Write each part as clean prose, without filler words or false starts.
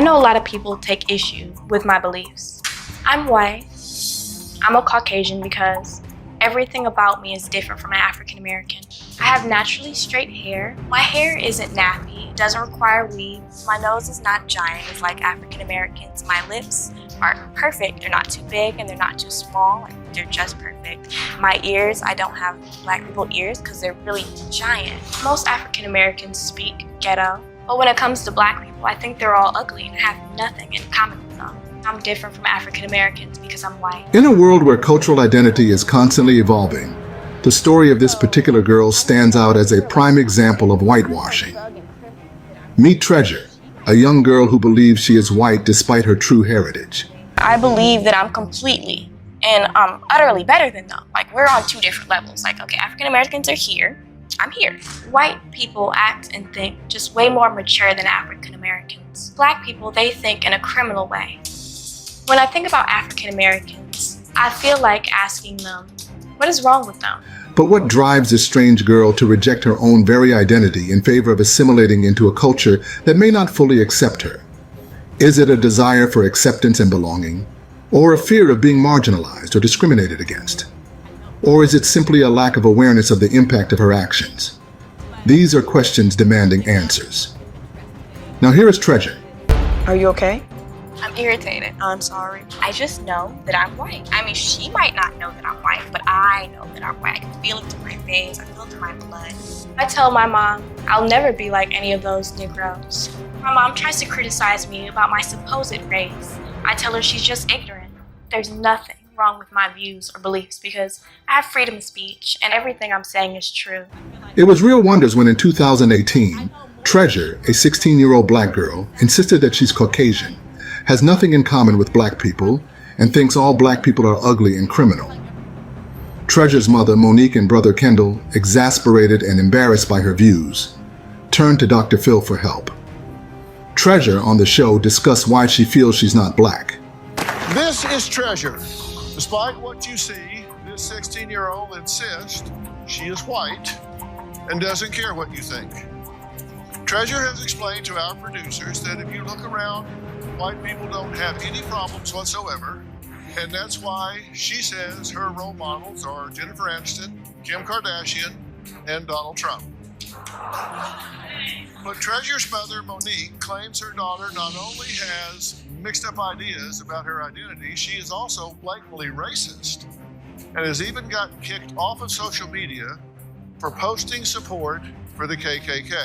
I know a lot of people take issue with my beliefs. I'm white. I'm a Caucasian because everything about me is different from an African American. I have naturally straight hair. My hair isn't nappy, it doesn't require weaves. My nose is not giant as like African Americans. My lips are perfect. They're not too big and they're not too small. They're just perfect. My ears, I don't have black people ears because they're really giant. Most African Americans speak ghetto, but when it comes to black people, I think they're all ugly and have nothing in common with them. I'm different from African Americans because I'm white. In a world where cultural identity is constantly evolving, the story of this particular girl stands out as a prime example of whitewashing. Meet Treasure, a young girl who believes she is white despite her true heritage. I believe that I'm completely and utterly better than them. Like, we're on two different levels. Like, okay, African Americans are here, I'm here. White people act and think just way more mature than African Americans. Black people, they think in a criminal way. When I think about African Americans, I feel like asking them, what is wrong with them? But what drives this strange girl to reject her own very identity in favor of assimilating into a culture that may not fully accept her? Is it a desire for acceptance and belonging? Or a fear of being marginalized or discriminated against? Or is it simply a lack of awareness of the impact of her actions? These are questions demanding answers. Now here is Treasure. Are you okay? I'm irritated. I'm sorry. I just know that I'm white. I mean, she might not know that I'm white, but I know that I'm white. I can feel it through my veins. I feel it through my blood. I tell my mom I'll never be like any of those Negroes. My mom tries to criticize me about my supposed race. I tell her she's just ignorant. There's nothing wrong with my views or beliefs because I have freedom of speech and everything I'm saying is true. It was real wonders when in 2018, Treasure, a 16-year-old black girl, insisted that she's Caucasian, has nothing in common with black people, and thinks all black people are ugly and criminal. Treasure's mother, Monique, and brother Kendall, exasperated and embarrassed by her views, turned to Dr. Phil for help. Treasure on the show discussed why she feels she's not black. This is Treasure. Despite what you see, this 16-year-old insists she is white and doesn't care what you think. Treasure has explained to our producers that if you look around, white people don't have any problems whatsoever, and that's why she says her role models are Jennifer Aniston, Kim Kardashian, and Donald Trump. But Treasure's mother, Monique, claims her daughter not only has mixed up ideas about her identity, she is also blatantly racist, and has even gotten kicked off of social media for posting support for the KKK.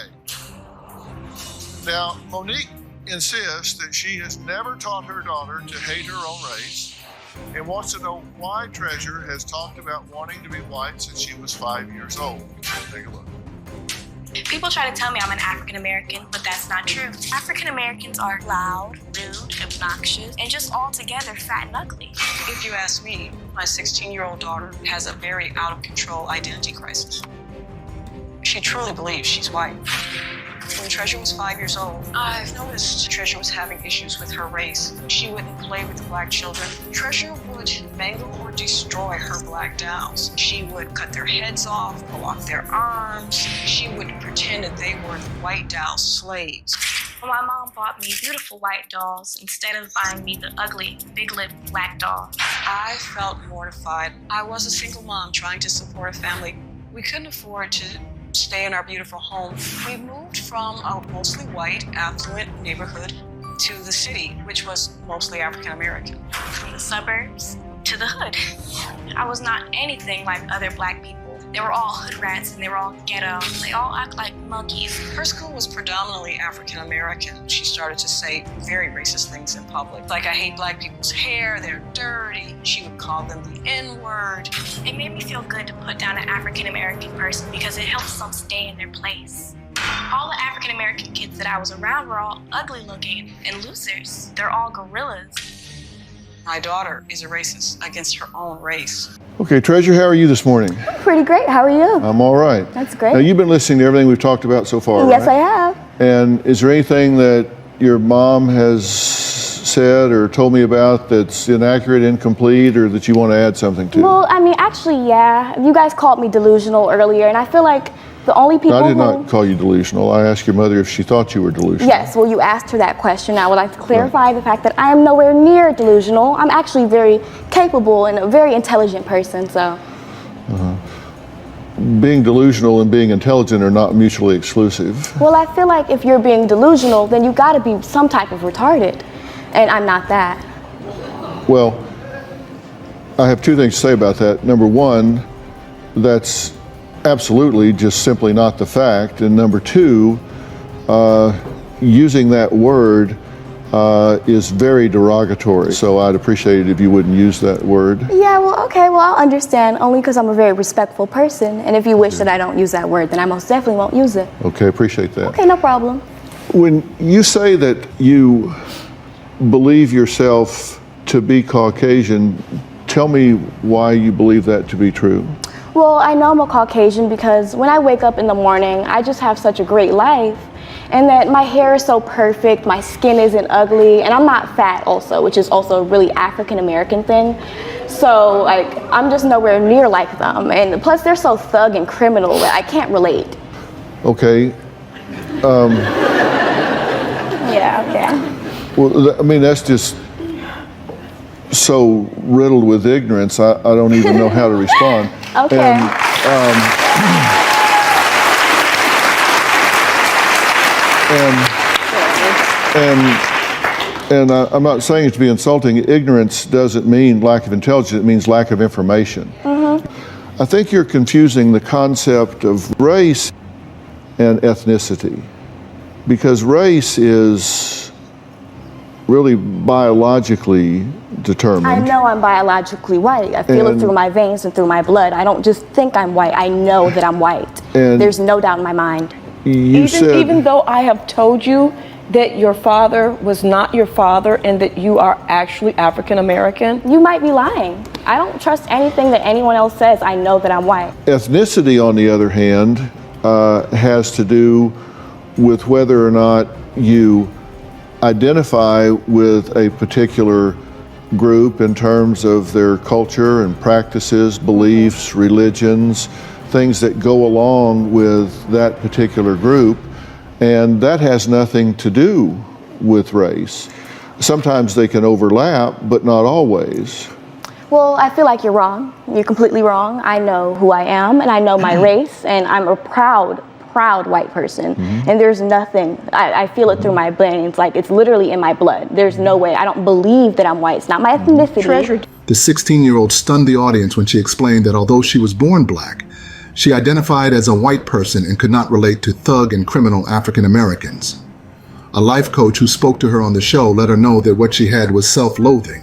Now, Monique insists that she has never taught her daughter to hate her own race and wants to know why Treasure has talked about wanting to be white since she was 5 years old. Take a look. People try to tell me I'm an African American, but that's not true. African Americans are loud, rude, obnoxious, and just altogether fat and ugly. If you ask me, my 16-year-old daughter has a very out-of-control identity crisis. She truly believes she's white. When Treasure was 5 years old, I've noticed Treasure was having issues with her race. She wouldn't play with the black children. Treasure would mangle or destroy her black dolls. She would cut their heads off, pull off their arms. She would pretend that they were the white doll slaves. Well, my mom bought me beautiful white dolls instead of buying me the ugly, big-lipped black doll. I felt mortified. I was a single mom trying to support a family. We couldn't afford to stay in our beautiful home. We moved from a mostly white, affluent neighborhood to the city, which was mostly African American. From the suburbs to the hood. I was not anything like other black people. They were all hood rats and they were all ghetto. They all act like monkeys. Her school was predominantly African American. She started to say very racist things in public. Like, I hate black people's hair, they're dirty. She would call them the N-word. It made me feel good to put down an African American person because it helps them stay in their place. All the African American kids that I was around were all ugly looking and losers. They're all gorillas. My daughter is a racist against her own race. Okay, Treasure, how are you this morning? Pretty great. How are you? I'm all right. That's great. Now, you've been listening to everything we've talked about so far, Yes, right? I have. And is there anything that your mom has said or told me about that's inaccurate, incomplete, or that you want to add something to? Well, I mean, actually, yeah. You guys called me delusional earlier, and I feel like The only people I did not call you delusional. I asked your mother if she thought you were delusional. Yes, well, you asked her that question. I would like to clarify the fact that I am nowhere near delusional. I'm actually very capable and a very intelligent person, so. Being delusional and being intelligent are not mutually exclusive. Well, I feel like if you're being delusional, then you gotta be some type of retarded. And I'm not that. Well, I have two things to say about that. Number one, that's absolutely just simply not the fact. And number two, using that word is very derogatory. So I'd appreciate it if you wouldn't use that word. Yeah, well, okay, well, I'll understand, only because I'm a very respectful person. And if you wish that I don't use that word, then I most definitely won't use it. Okay, appreciate that. Okay, no problem. When you say that you believe yourself to be Caucasian, tell me why you believe that to be true. Well, I know I'm a Caucasian because when I wake up in the morning, I just have such a great life. And that my hair is so perfect, my skin isn't ugly, and I'm not fat also, which is also a really African American thing. So, like, I'm just nowhere near like them. And plus, they're so thug and criminal that I can't relate. Okay. Yeah, okay. Well, I mean, that's just so riddled with ignorance, I don't even know how to respond. Okay. And I'm not saying it to be insulting. Ignorance doesn't mean lack of intelligence, it means lack of information. I think you're confusing the concept of race and ethnicity, because race is really biologically determined. I know I'm biologically white. I feel it through my veins and through my blood. I don't just think I'm white. I know that I'm white. There's no doubt in my mind. Even though I have told you that your father was not your father and that you are actually African American? You might be lying. I don't trust anything that anyone else says. I know that I'm white. Ethnicity, on the other hand, has to do with whether or not you identify with a particular group in terms of their culture and practices, beliefs, religions, things that go along with that particular group. And that has nothing to do with race. Sometimes they can overlap, but not always. Well, I feel like you're wrong. You're completely wrong. I know who I am, and I know my race, and I'm a proud white person. And there's nothing, I feel it through my veins, like it's literally in my blood. There's no way, I don't believe that I'm white. It's not my ethnicity. The 16-year-old stunned the audience when she explained that although she was born black, she identified as a white person and could not relate to thug and criminal African Americans. A life coach who spoke to her on the show let her know that what she had was self-loathing,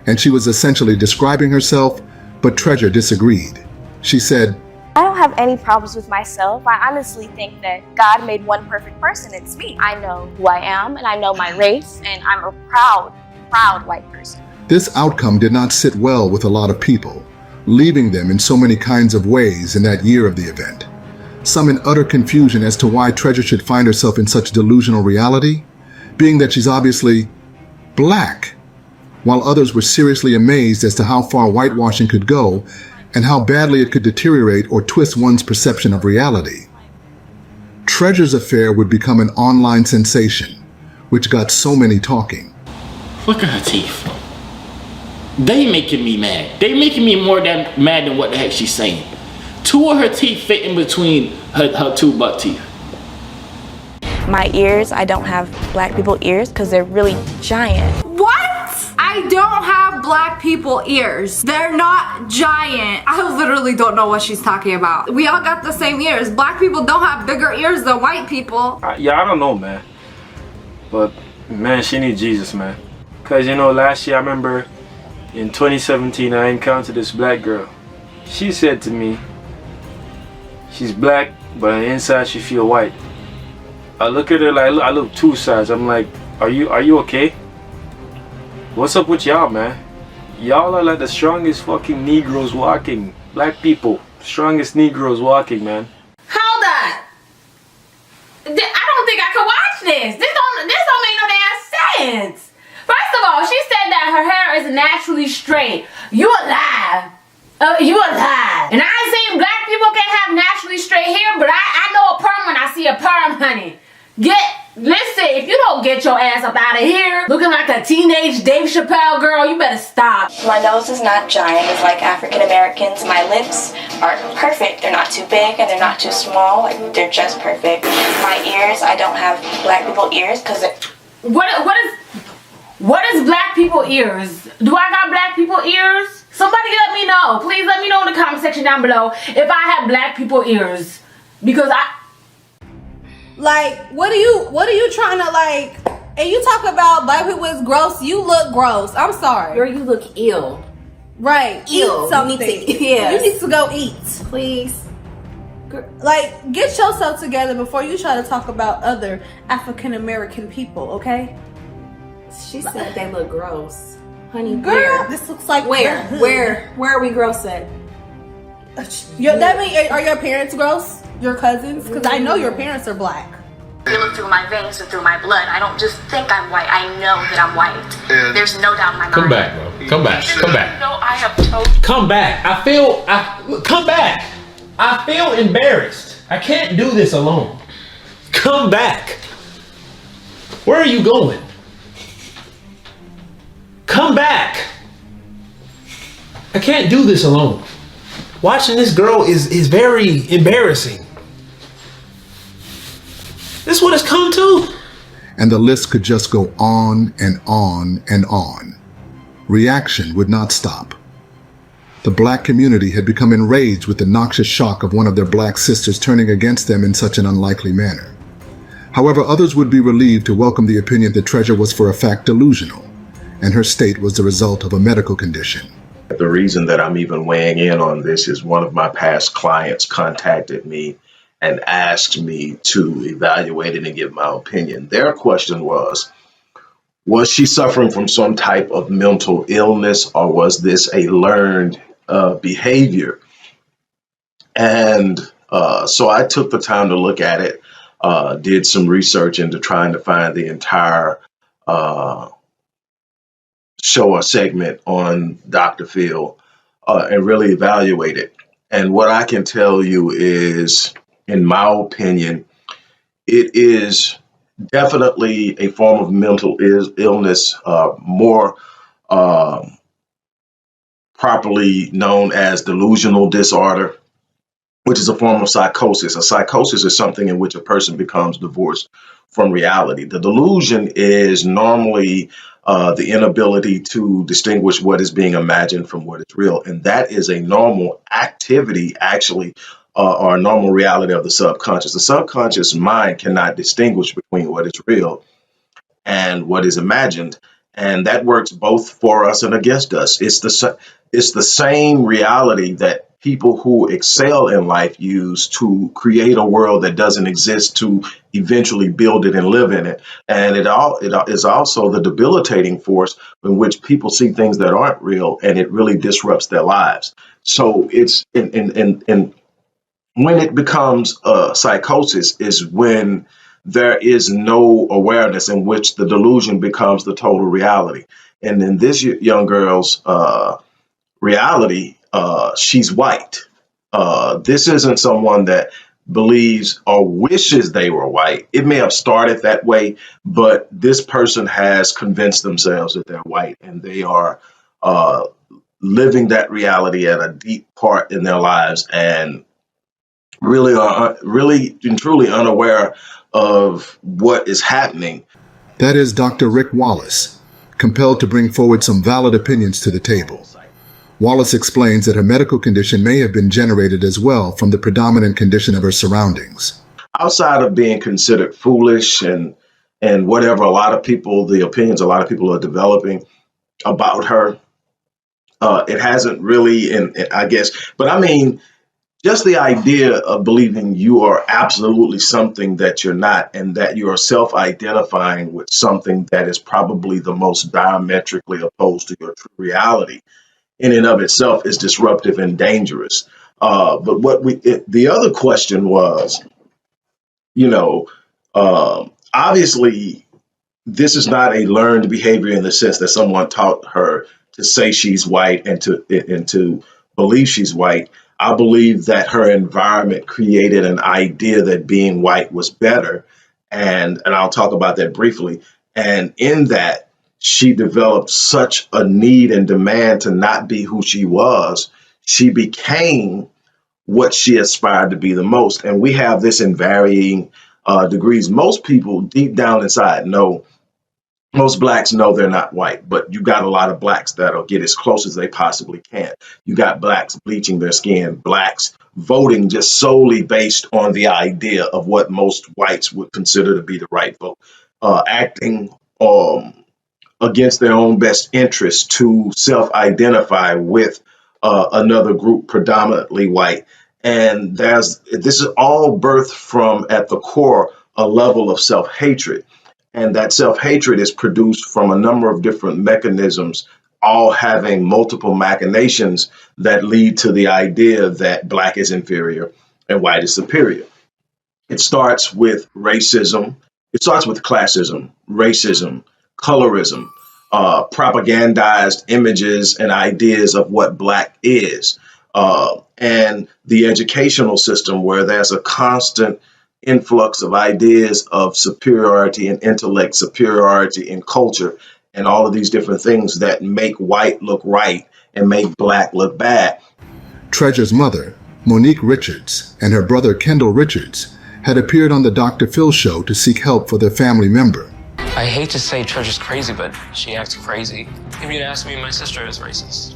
and she was essentially describing herself, but Treasure disagreed. She said, I don't have any problems with myself. I honestly think that God made one perfect person. It's me. I know who I am, and I know my race, and I'm a proud white person. This outcome did not sit well with a lot of people, leaving them in so many kinds of ways in that year of the event. Some in utter confusion as to why Treasure should find herself in such delusional reality, being that she's obviously black, while others were seriously amazed as to how far whitewashing could go and how badly it could deteriorate or twist one's perception of reality. Treasure's affair would become an online sensation, which got so many talking. Look at her teeth. They making me mad. They making me more mad than what the heck she's saying. Two of her teeth fit in between her two butt teeth. My ears, I don't have black people ears because they're really giant. What? I don't have black people ears. They're not giant. I literally don't know what she's talking about. We all got the same ears. Black people don't have bigger ears than white people. Yeah, I don't know, man. But, man, she needs Jesus, man. Because, you know, last year I remember in 2017 I encountered this black girl. She said to me, she's black, but on the inside she feel white. I look at her like, I look two sides. I'm like, are you okay? What's up with y'all, man? Y'all are like the strongest fucking Negroes walking. Black people, strongest Negroes walking, man. Hold on. I don't think I can watch this. This don't make no damn sense. First of all, she said that her hair is naturally straight. You a lie. You a lie. And I ain't saying black people can't have natural naturally straight hair, but I know a perm when I see a perm, honey. Listen, if you don't get your ass up out of here looking like a teenage Dave Chappelle girl, you better stop. My nose is not giant, it's like African Americans. My lips are perfect. They're not too big and they're not too small. Like, they're just perfect. My ears, I don't have black people ears because what is black people ears? Do I got black people ears? Somebody let me know. Please let me know in the comment section down below if I have black people ears. Because Like, what are you trying to, like, and you talk about black people is gross, you look gross. I'm sorry. girl, you look ill. Right. Ill. Eat something. Yes. You need to go eat. Please. Like, get yourself together before you try to talk about other African American people, okay? She said they look gross. Honey, Girl, this looks like Where are we gross at? That mean, are your parents gross? Your cousins? Because I know your parents are black. feel it through my veins and through my blood. I don't just think I'm white. I know that I'm white. And There's no doubt in my mind. Come back, bro. Come back. Come back. No, I have told you. Come back. Come back. I feel embarrassed. I can't do this alone. Come back. Where are you going? Come back. I can't do this alone. Watching this girl is very embarrassing. This is what it's come to. And the list could just go on and on and on. Reaction would not stop. The black community had become enraged with the noxious shock of one of their black sisters turning against them in such an unlikely manner. However, others would be relieved to welcome the opinion that Treasure was for a fact delusional, and her state was the result of a medical condition. The reason that I'm even weighing in on this is one of my past clients contacted me and asked me to evaluate it and give my opinion. Their question was she suffering from some type of mental illness, or was this a learned behavior? And so I took the time to look at it, did some research into trying to find the entire show or segment on Dr. Phil and really evaluate it. And what I can tell you is, in my opinion, it is definitely a form of mental illness, more properly known as delusional disorder, which is a form of psychosis. A psychosis is something in which a person becomes divorced from reality. The delusion is normally the inability to distinguish what is being imagined from what is real. And that is a normal activity, actually, or a normal reality of the subconscious. The subconscious mind cannot distinguish between what is real and what is imagined. And that works both for us and against us. It's the same reality that people who excel in life use to create a world that doesn't exist, to eventually build it and live in it. And it is also the debilitating force in which people see things that aren't real, and it really disrupts their lives. So it's in when it becomes a psychosis is when there is no awareness, in which the delusion becomes the total reality. And in this young girl's reality, she's white. This isn't someone that believes or wishes they were white. It may have started that way, but this person has convinced themselves that they're white, and they are living that reality at a deep part in their lives, and really are really and truly unaware of what is happening. That is Dr. Rick Wallace, compelled to bring forward some valid opinions to the table. Wallace explains that her medical condition may have been generated as well from the predominant condition of her surroundings. Outside of being considered foolish and whatever the opinions a lot of people are developing about her, it hasn't really, and I guess, but I mean, just the idea of believing you are absolutely something that you're not, and that you are self-identifying with something that is probably the most diametrically opposed to your true reality, in and of itself is disruptive and dangerous. But the other question was, obviously, this is not a learned behavior in the sense that someone taught her to say she's white and to believe she's white. I believe that her environment created an idea that being white was better. And I'll talk about that briefly. And in that, she developed such a need and demand to not be who she was. She became what she aspired to be the most. And we have this in varying degrees. Most people deep down inside know, most blacks know they're not white, but you got a lot of blacks that'll get as close as they possibly can. You got blacks bleaching their skin, blacks voting just solely based on the idea of what most whites would consider to be the right vote, acting against their own best interest to self-identify with another group predominantly white. And this is all birthed from, at the core, a level of self-hatred. And that self-hatred is produced from a number of different mechanisms, all having multiple machinations that lead to the idea that black is inferior and white is superior. It starts with racism. It starts with classism, racism, colorism, propagandized images and ideas of what black is, and the educational system where there's a constant influx of ideas of superiority in intellect, superiority in culture, and all of these different things that make white look right and make black look bad. Treasure's mother, Monique Richards, and her brother Kendall Richards had appeared on the Dr. Phil show to seek help for their family member. I hate to say Treasure's crazy, but she acts crazy. If you'd ask me, my sister is racist.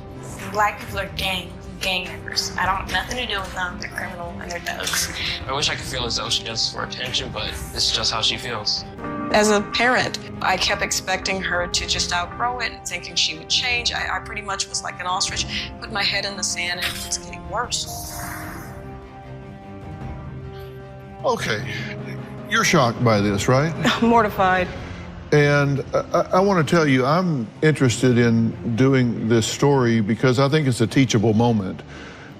Black people are gang members. I don't have nothing to do with them. They're criminal and they're thugs. I wish I could feel as though she does this for attention, but it's just how she feels. As a parent, I kept expecting her to just outgrow it, thinking she would change. I pretty much was like an ostrich, put my head in the sand, and it was getting worse. Okay, you're shocked by this, right? Mortified. And I want to tell you, I'm interested in doing this story because I think it's a teachable moment,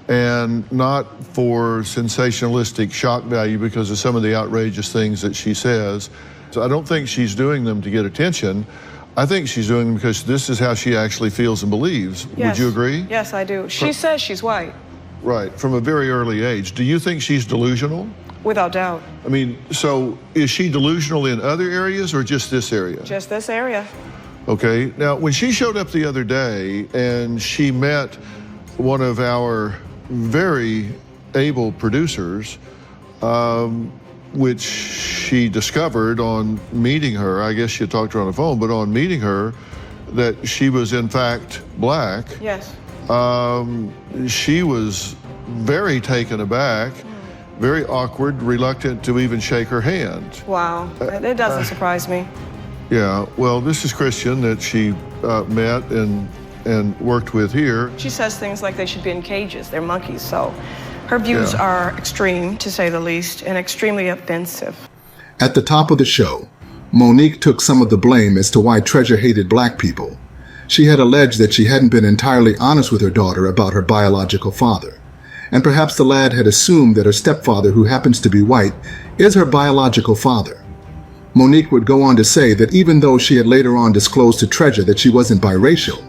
and not for sensationalistic shock value because of some of the outrageous things that she says. So I don't think she's doing them to get attention. I think she's doing them because this is how she actually feels and believes. Yes. Would you agree? Yes, I do. She says she's white. Right, from a very early age. Do you think she's delusional? Without doubt. I mean, so is she delusional in other areas or just this area? Just this area. Okay, now when she showed up the other day and she met one of our very able producers, which she discovered on meeting her, I guess she had talked to her on the phone, but on meeting her, that she was in fact black. Yes. She was very taken aback, very awkward, reluctant to even shake her hand. Wow, it doesn't surprise me. Yeah, well, this is Christian that she met and worked with here. She says things like they should be in cages, they're monkeys, so her views are extreme, to say the least, and extremely offensive. At the top of the show, Monique took some of the blame as to why Treasure hated black people. She had alleged that she hadn't been entirely honest with her daughter about her biological father. And perhaps the lad had assumed that her stepfather, who happens to be white, is her biological father. Monique would go on to say that even though she had later on disclosed to Treasure that she wasn't biracial,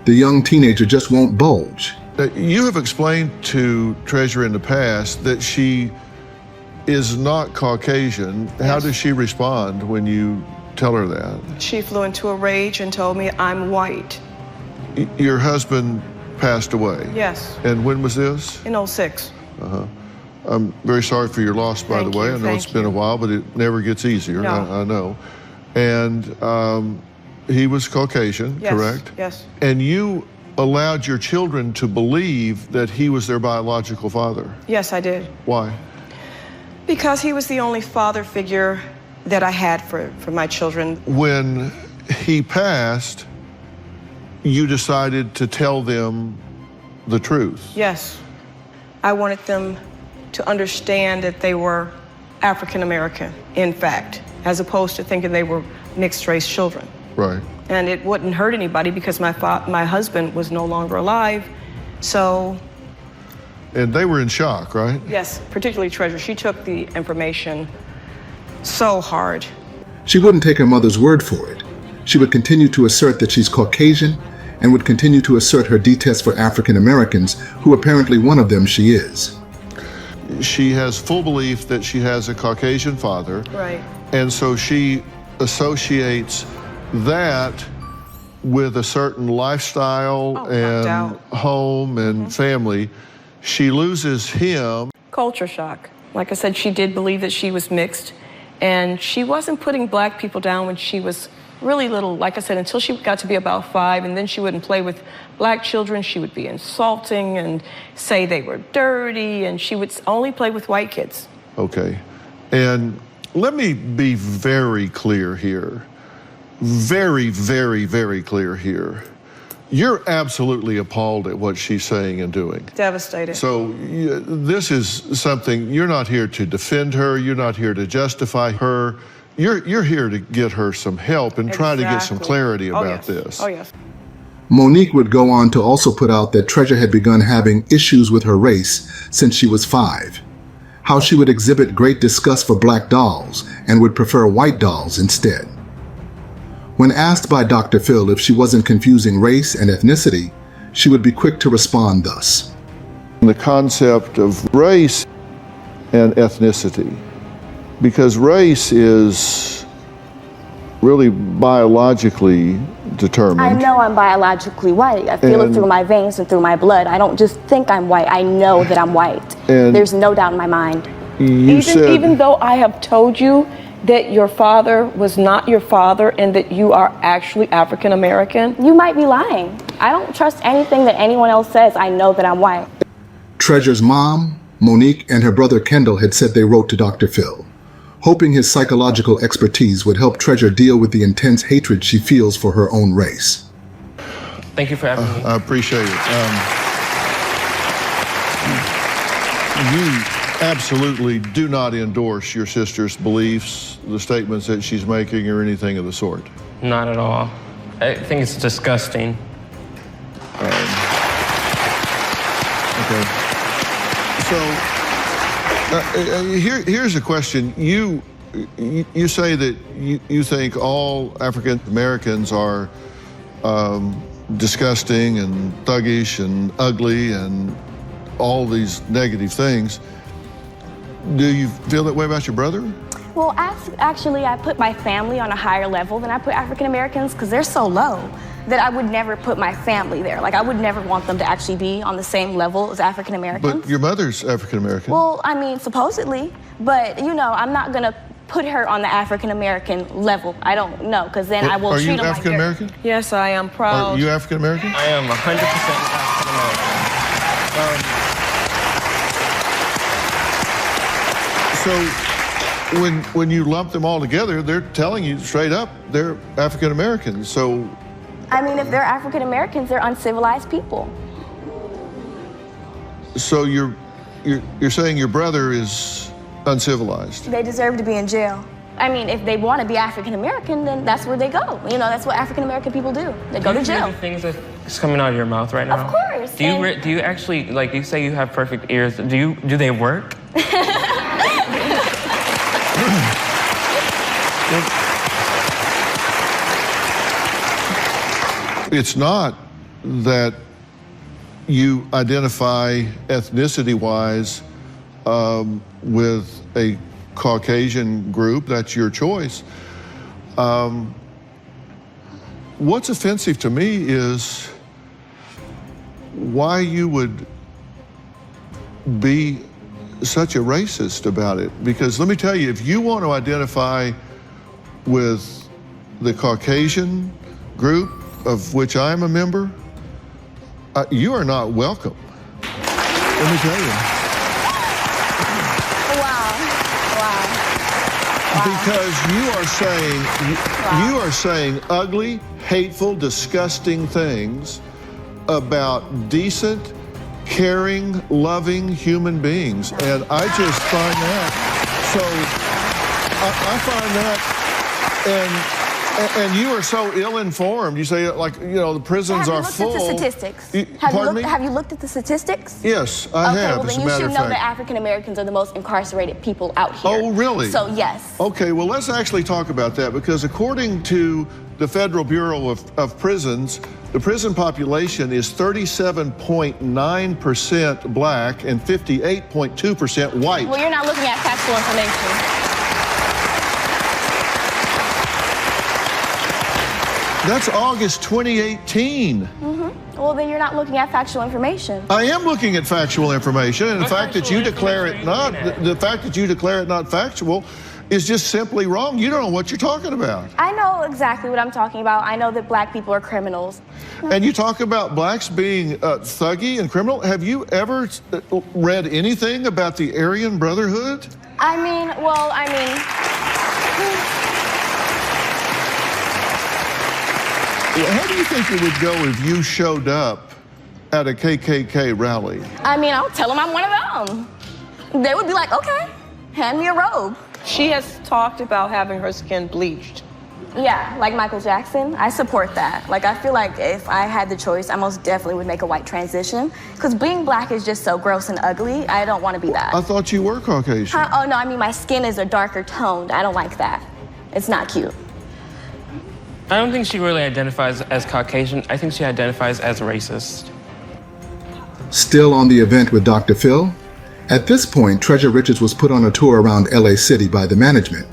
the young teenager just won't bulge. You have explained to Treasure in the past that she is not Caucasian. Yes. How does she respond when you tell her that? She flew into a rage and told me I'm white. Your husband passed away? Yes. And when was this? In 06. I'm very sorry for your loss, by the way. I know it's been a while, but it never gets easier. No. I know. And he was Caucasian, Yes. correct? Yes. And you allowed your children to believe that he was their biological father. Yes, I did. Why? Because he was the only father figure that I had for my children. When he passed, you decided to tell them the truth. Yes. I wanted them to understand that they were African American, in fact, as opposed to thinking they were mixed race children. Right. And it wouldn't hurt anybody because my husband was no longer alive. So. And they were in shock, right? Yes, particularly Treasure. She took the information so hard. She wouldn't take her mother's word for it. She would continue to assert that she's Caucasian and would continue to assert her detest for African Americans, who apparently one of them she is. She has full belief that she has a Caucasian father. Right. And so she associates that with a certain lifestyle and home and family. She loses him. Culture shock. Like I said, she did believe that she was mixed, and she wasn't putting black people down when she was really little. Like I said, until she got to be about 5, and then she wouldn't play with black children. She would be insulting and say they were dirty, and she would only play with white kids. Okay. And let me be very clear here. Very, very, very clear here. You're absolutely appalled at what she's saying and doing. Devastated. So this is something, you're not here to defend her, you're not here to justify her. You're here to get her some help and try to get some clarity about this. Oh, yes. Monique would go on to also put out that Treasure had begun having issues with her race since she was 5. How she would exhibit great disgust for black dolls and would prefer white dolls instead. When asked by Dr. Phil if she wasn't confusing race and ethnicity, she would be quick to respond thus. The concept of race and ethnicity, because race is really biologically determined. I know I'm biologically white. I feel it through my veins and through my blood. I don't just think I'm white. I know that I'm white. There's no doubt in my mind. Even though I have told you that your father was not your father and that you are actually African American? You might be lying. I don't trust anything that anyone else says. I know that I'm white. Treasure's mom, Monique, and her brother Kendall had said they wrote to Dr. Phil, hoping his psychological expertise would help Treasure deal with the intense hatred she feels for her own race. Thank you for having me. I appreciate it. You absolutely do not endorse your sister's beliefs, the statements that she's making, or anything of the sort. Not at all. I think it's disgusting. Okay. So here's a question. You say that you think all African Americans are disgusting and thuggish and ugly and all these negative things. Do you feel that way about your brother? Well, actually, I put my family on a higher level than I put African Americans because they're so low that I would never put my family there. Like, I would never want them to actually be on the same level as African Americans. But your mother's African American. Well, I mean, supposedly. But, you know, I'm not going to put her on the African American level. I don't know, because then I will treat them like Are you African American? Yes, I am proud. Are you African American? I am 100% African American. So when you lump them all together, they're telling you straight up they're African Americans. So I mean, if they're African Americans, they're uncivilized people. So you're saying your brother is uncivilized? They deserve to be in jail. I mean, if they want to be African American, then that's where they go. You know, that's what African American people do. They go to jail. Do you hear the things that's coming out of your mouth right now? Of course. Do you actually, like, you say you have perfect ears? Do they work? It's not that you identify ethnicity-wise with a Caucasian group. That's your choice. What's offensive to me is why you would be such a racist about it. Because let me tell you, if you want to identify with the Caucasian group, of which I'm a member, you are not welcome. Let me tell you. Wow. Because you are saying ugly, hateful, disgusting things about decent, caring, loving human beings. And I just find that, I find that, and you are so ill-informed. You say, like, you know, the prisons are full. Have you looked at the statistics? Have you looked at the statistics? Yes, I have. Okay, well then you should know that African Americans are the most incarcerated people out here. Oh, really? So yes. Okay, well, let's actually talk about that, because according to the Federal Bureau of Prisons, The prison population is 37.9% black and 58.2% white. Well, you're not looking at factual information. That's August 2018. Well, then you're not looking at factual information. I am looking at factual information, and the fact that you declare it not, the fact that you declare it not factual is just simply wrong. You don't know what you're talking about. I know exactly what I'm talking about. I know that black people are criminals. And you talk about blacks being thuggy and criminal. Have you ever read anything about the Aryan Brotherhood? How do you think it would go if you showed up at a KKK rally? I'll tell them I'm one of them. They would be like, okay, hand me a robe. She has talked about having her skin bleached. Yeah, like Michael Jackson. I support that. Like, I feel like if I had the choice, I most definitely would make a white transition. Because being black is just so gross and ugly. I don't want to be that. I thought you were Caucasian. Oh, no, my skin is a darker toned. I don't like that. It's not cute. I don't think she really identifies as Caucasian. I think she identifies as racist. Still on the event with Dr. Phil, at this point, Treasure Richards was put on a tour around LA City by the management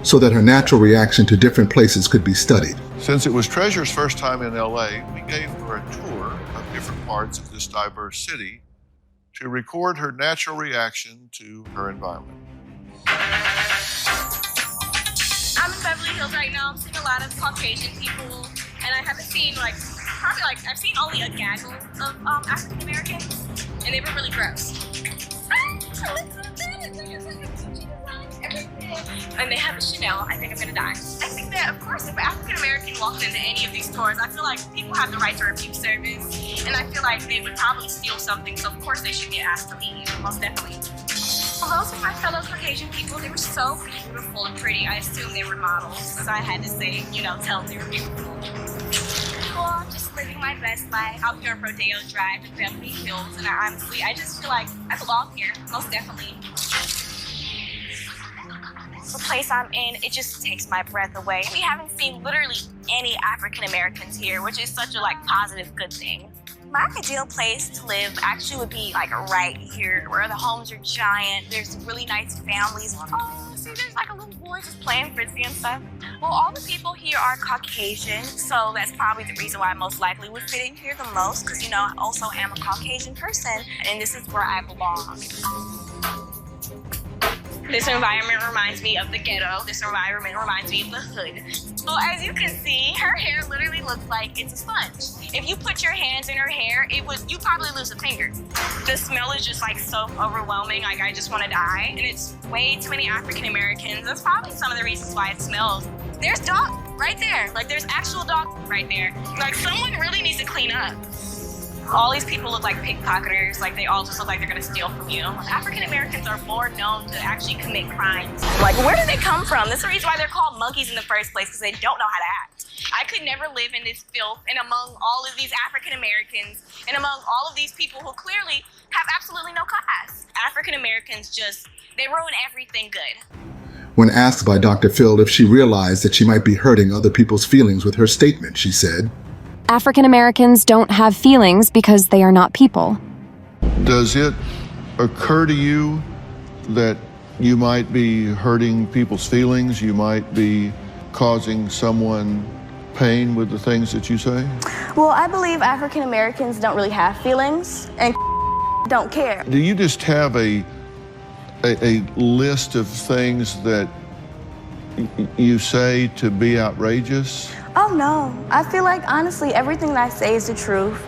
so that her natural reaction to different places could be studied. Since it was Treasure's first time in LA, we gave her a tour of different parts of this diverse city to record her natural reaction to her environment. I'm in Beverly Hills right now. I'm seeing a lot of Caucasian people, and I haven't seen I've seen only a gaggle of African Americans, and they were really gross. And they have a Chanel. I think I'm gonna die. I think that, of course, if an African American walked into any of these stores, I feel like people have the right to refuse service, and I feel like they would probably steal something, so of course they should get asked to leave, most definitely. Well, those were my fellow Caucasian people. They were so beautiful and pretty. I assumed they were models, so I had to say, tell them they were beautiful. Well, I'm just living my best life out here on Rodeo Drive in Beverly Hills, and I just feel like I belong here, most definitely. The place I'm in, it just takes my breath away. We haven't seen literally any African Americans here, which is such a positive, good thing. My ideal place to live actually would be right here, where the homes are giant. There's really nice families. Oh, see, there's a little boy just playing frisbee and stuff. Well, all the people here are Caucasian, so that's probably the reason why I most likely would fit in here the most, because I also am a Caucasian person, and this is where I belong. This environment reminds me of the ghetto. This environment reminds me of the hood. So as you can see, her hair literally looks like it's a sponge. If you put your hands in her hair, you'd probably lose a finger. The smell is just so overwhelming, I just want to die. And it's way too many African Americans. That's probably some of the reasons why it smells. There's dog right there. There's actual dog right there. Someone really needs to clean up. All these people look like pickpocketers, they all just look like they're gonna steal from you. African Americans are more known to actually commit crimes. Where do they come from? That's the reason why they're called monkeys in the first place, because they don't know how to act. I could never live in this filth and among all of these African Americans and among all of these people who clearly have absolutely no class. African Americans they ruin everything good. When asked by Dr. Phil if she realized that she might be hurting other people's feelings with her statement, she said, African Americans don't have feelings because they are not people. Does it occur to you that you might be hurting people's feelings? You might be causing someone pain with the things that you say? Well, I believe African Americans don't really have feelings and don't care. Do you just have a list of things that you say to be outrageous? Oh no, I feel like honestly everything that I say is the truth.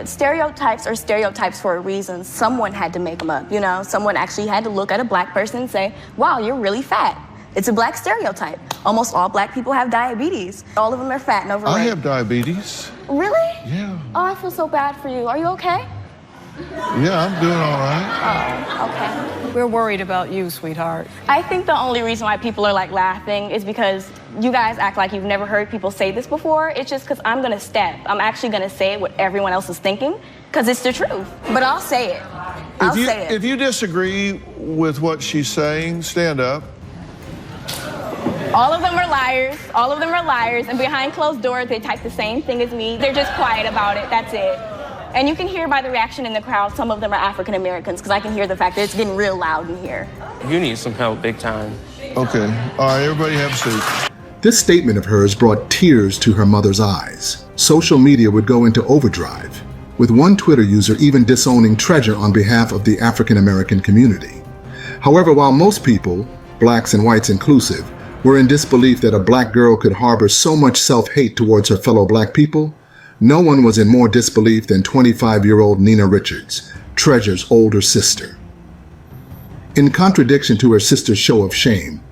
Stereotypes are stereotypes for a reason. Someone had to make them up, Someone actually had to look at a black person and say, wow, you're really fat. It's a black stereotype. Almost all black people have diabetes. All of them are fat and overweight. I have diabetes. Really? Yeah. Oh, I feel so bad for you. Are you okay? Yeah, I'm doing all right. Oh, okay. We're worried about you, sweetheart. I think the only reason why people are laughing is because you guys act like you've never heard people say this before. It's just because I'm gonna step. I'm actually gonna say what everyone else is thinking, because it's the truth. But I'll say it. I'll say it. If you disagree with what she's saying, stand up. All of them are liars. All of them are liars. And behind closed doors, they type the same thing as me. They're just quiet about it. That's it. And you can hear by the reaction in the crowd, some of them are African Americans, because I can hear the fact that it's getting real loud in here. You need some help big time. Okay. All right, everybody have a seat. This statement of hers brought tears to her mother's eyes. Social media would go into overdrive, with one Twitter user even disowning Treasure on behalf of the African American community. However, while most people, blacks and whites inclusive, were in disbelief that a black girl could harbor so much self-hate towards her fellow black people, no one was in more disbelief than 25-year-old Nina Richards, Treasure's older sister. In contradiction to her sister's show of shame,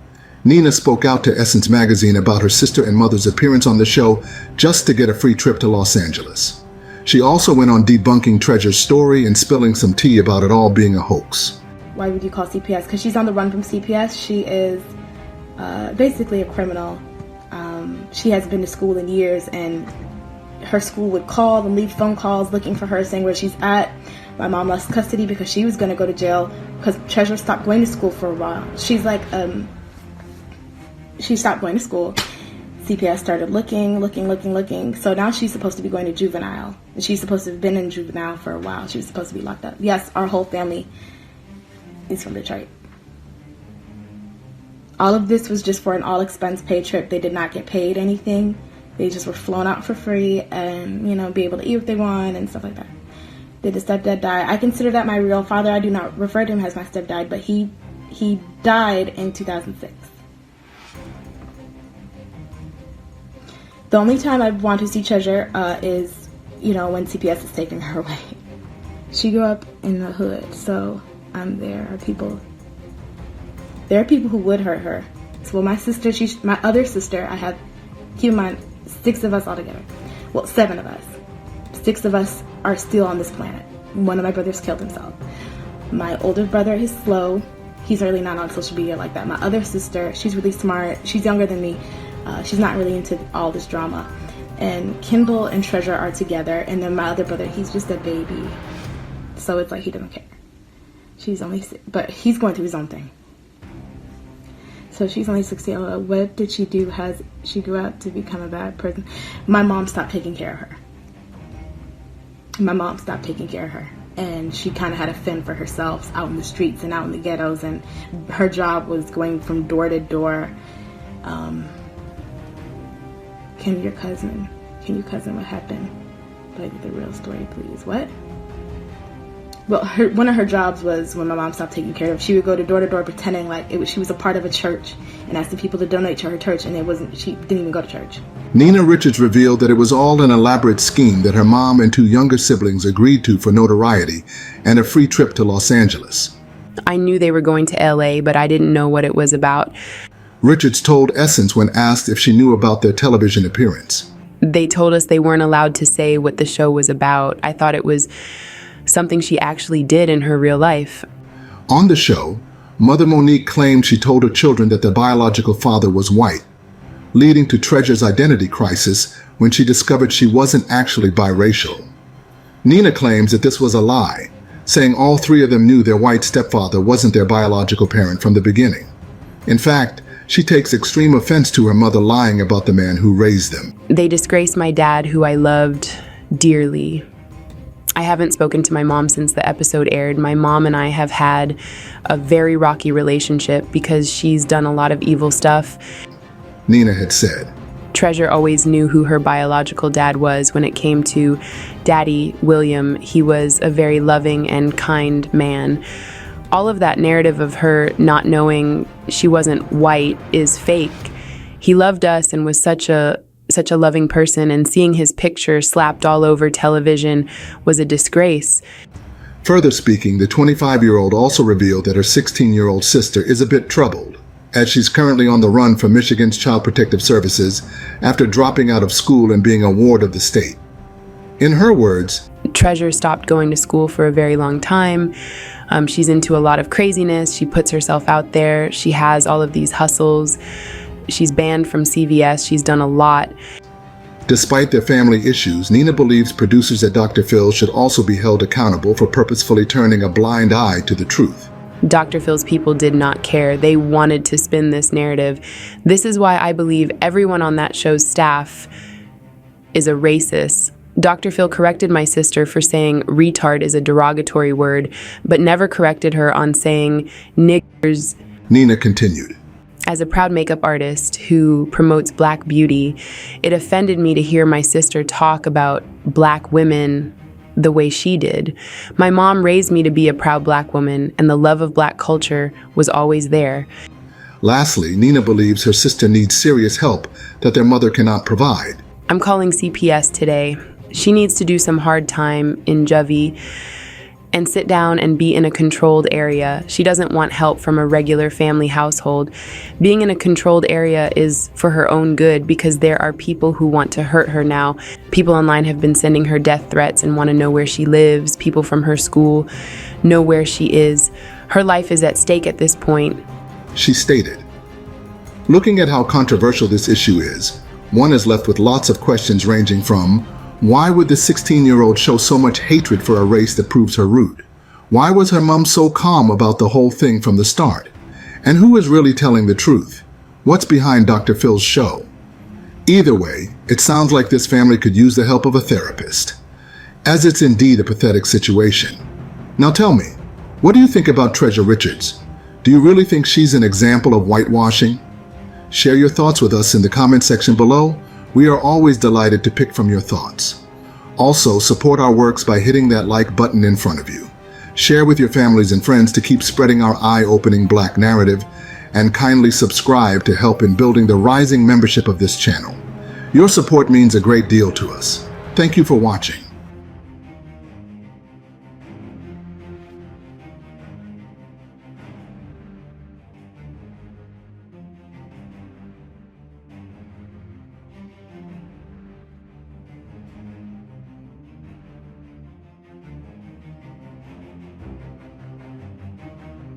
Nina spoke out to Essence magazine about her sister and mother's appearance on the show just to get a free trip to Los Angeles. She also went on debunking Treasure's story and spilling some tea about it all being a hoax. Why would you call CPS? Because she's on the run from CPS. She is basically a criminal. She hasn't been to school in years, and her school would call and leave phone calls looking for her, saying where she's at. My mom lost custody because she was going to go to jail because Treasure stopped going to school for a while. She's like, she stopped going to school. CPS started looking. So now she's supposed to be going to juvenile. And she's supposed to have been in juvenile for a while. She was supposed to be locked up. Yes, our whole family is from Detroit. All of this was just for an all-expense paid trip. They did not get paid anything. They just were flown out for free and, you know, be able to eat what they want and stuff like that. Did the stepdad die? I consider that my real father. I do not refer to him as my stepdad, but he died in 2006. The only time I want to see Treasure is, you know, when CPS is taking her away. She grew up in the hood, so there are people who would hurt her. So my sister, my other sister, I have, keep in mind, 6 of us all together. Well, 7 of us. 6 of us are still on this planet. One of my brothers killed himself. My older brother is slow. He's really not on social media like that. My other sister, she's really smart. She's younger than me. She's not really into all this drama. And Kimball and Treasure are together. And then my other brother, he's just a baby. So it's like he doesn't care. She's only 6, but he's going through his own thing. So she's only 16. What did she do? Has she grew up to become a bad person? My mom stopped taking care of her. And she kind of had to fend for herself out in the streets and out in the ghettos. And her job was going from door to door. Can you cousin what happened? Like the real story, please. What? Well, one of her jobs was when my mom stopped taking care of. She would go to door pretending like she was a part of a church and asking people to donate to her church, and she didn't even go to church. Nina Richards revealed that it was all an elaborate scheme that her mom and 2 younger siblings agreed to for notoriety and a free trip to Los Angeles. I knew they were going to LA, but I didn't know what it was about. Richards told Essence when asked if she knew about their television appearance. They told us they weren't allowed to say what the show was about. I thought it was something she actually did in her real life. On the show, Mother Monique claimed she told her children that their biological father was white, leading to Treasure's identity crisis when she discovered she wasn't actually biracial. Nina claims that this was a lie, saying all 3 of them knew their white stepfather wasn't their biological parent from the beginning. In fact, she takes extreme offense to her mother lying about the man who raised them. They disgraced my dad, who I loved dearly. I haven't spoken to my mom since the episode aired. My mom and I have had a very rocky relationship because she's done a lot of evil stuff. Nina had said. Treasure always knew who her biological dad was. When it came to Daddy William, he was a very loving and kind man. All of that narrative of her not knowing she wasn't white is fake. He loved us and was such a loving person, and seeing his picture slapped all over television was a disgrace. Further speaking, the 25-year-old also revealed that her 16-year-old sister is a bit troubled, as she's currently on the run from Michigan's Child Protective Services after dropping out of school and being a ward of the state. In her words, Treasure stopped going to school for a very long time. She's into a lot of craziness. She puts herself out there. She has all of these hustles. She's banned from CVS. She's done a lot. Despite their family issues, Nina believes producers at Dr. Phil should also be held accountable for purposefully turning a blind eye to the truth. Dr. Phil's people did not care. They wanted to spin this narrative. This is why I believe everyone on that show's staff is a racist. Dr. Phil corrected my sister for saying retard is a derogatory word, but never corrected her on saying niggers. Nina continued. As a proud makeup artist who promotes black beauty, it offended me to hear my sister talk about black women the way she did. My mom raised me to be a proud black woman, and the love of black culture was always there. Lastly, Nina believes her sister needs serious help that their mother cannot provide. I'm calling CPS today. She needs to do some hard time in juvie and sit down and be in a controlled area. She doesn't want help from a regular family household. Being in a controlled area is for her own good because there are people who want to hurt her now. People online have been sending her death threats and want to know where she lives. People from her school know where she is. Her life is at stake at this point. She stated, looking at how controversial this issue is, one is left with lots of questions ranging from, why would the 16-year-old show so much hatred for a race that proves her rude? Why was her mom so calm about the whole thing from the start? And who is really telling the truth? What's behind Dr. Phil's show? Either way, it sounds like this family could use the help of a therapist, as it's indeed a pathetic situation. Now tell me, what do you think about Treasure Richards? Do you really think she's an example of whitewashing? Share your thoughts with us in the comment section below. We are always delighted to pick from your thoughts. Also, support our works by hitting that like button in front of you. Share with your families and friends to keep spreading our eye-opening black narrative, and kindly subscribe to help in building the rising membership of this channel. Your support means a great deal to us. Thank you for watching.